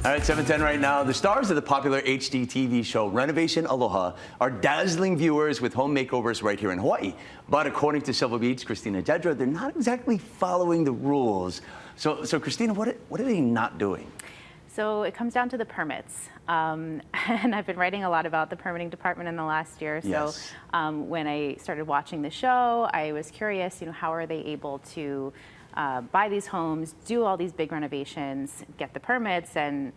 All right, 7:10 right now. The stars of the popular HGTV show Renovation Aloha are dazzling viewers with home makeovers right here in Hawaii. But according to Silver Beach, Christina Jedra, they're not exactly following the rules. So Christina, what are they not doing? So it comes down to the permits. And I've been writing a lot about the permitting department in the last year. Yes. So when I started watching the show, I was curious, how are they able to buy these homes, do all these big renovations, get the permits, and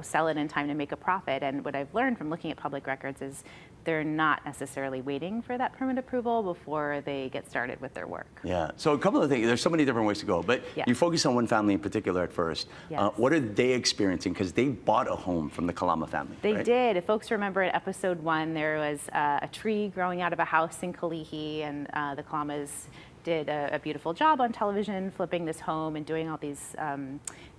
sell it in time to make a profit. And what I've learned from looking at public records is they're not necessarily waiting for that permit approval before they get started with their work. Yeah, so a couple of things, there's so many different ways to go, but Yes. you focus on one family in particular at first. Yes. What are they experiencing? Because they bought a home from the Kalama family, They right? did. If folks remember in episode 1, there was a tree growing out of a house in Kalihi, and the Kalamas did a beautiful job on television flipping this home and doing all these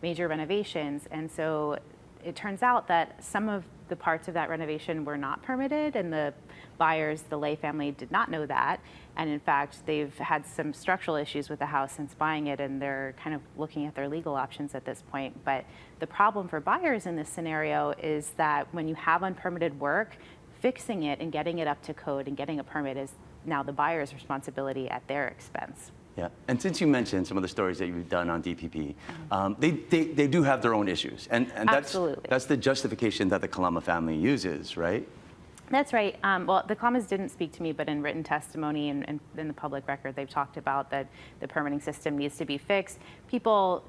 major renovations. And so it turns out that some of the parts of that renovation were not permitted, and the buyers, the Lay family, did not know that. And in fact, they've had some structural issues with the house since buying it, and they're kind of looking at their legal options at this point. But the problem for buyers in this scenario is that when you have unpermitted work, fixing it and getting it up to code and getting a permit is now the buyer's responsibility at their expense. Yeah, and since you mentioned some of the stories that you've done on DPP, they do have their own issues, and Absolutely. that's the justification that the Kalama family uses, right? That's right. Well, the Kalamas didn't speak to me, but in written testimony and in the public record, they've talked about that the permitting system needs to be fixed. People,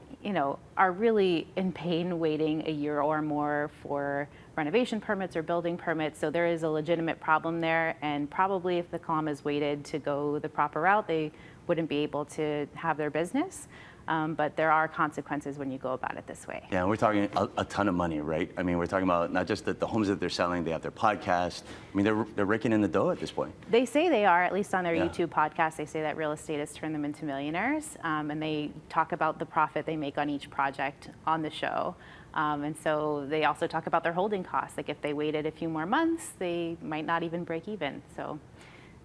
are really in pain waiting a year or more for renovation permits or building permits. So there is a legitimate problem there. And probably if the Kalamas waited to go the proper route, they wouldn't be able to have their business. But there are consequences when you go about it this way. Yeah, we're talking a ton of money, right? I mean, we're talking about not just the homes that they're selling, they have their podcast. I mean, they're raking in the dough at this point. They say they are, at least on their Yeah. YouTube podcast. They say that real estate has turned them into millionaires. And they talk about the profit they make on each project on the show. And so they also talk about their holding costs. Like if they waited a few more months, they might not even break even. So,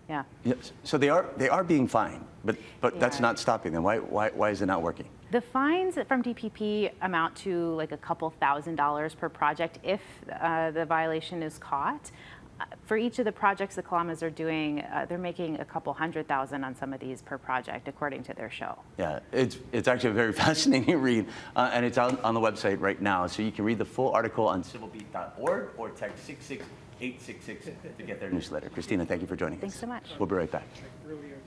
yeah. Yes. So they are being fined, but that's are. not stopping them. Why is it not working? The fines from DPP amount to like a couple $1,000s per project if the violation is caught. For each of the projects the Kalamas are doing, they're making a couple $100,000 on some of these per project, according to their show. Yeah, it's actually a very fascinating read, and it's out on the website right now. So you can read the full article on civilbeat.org or text 66866 to get their newsletter. Christina, thank you for joining us. Thanks so much. We'll be right back. Earlier.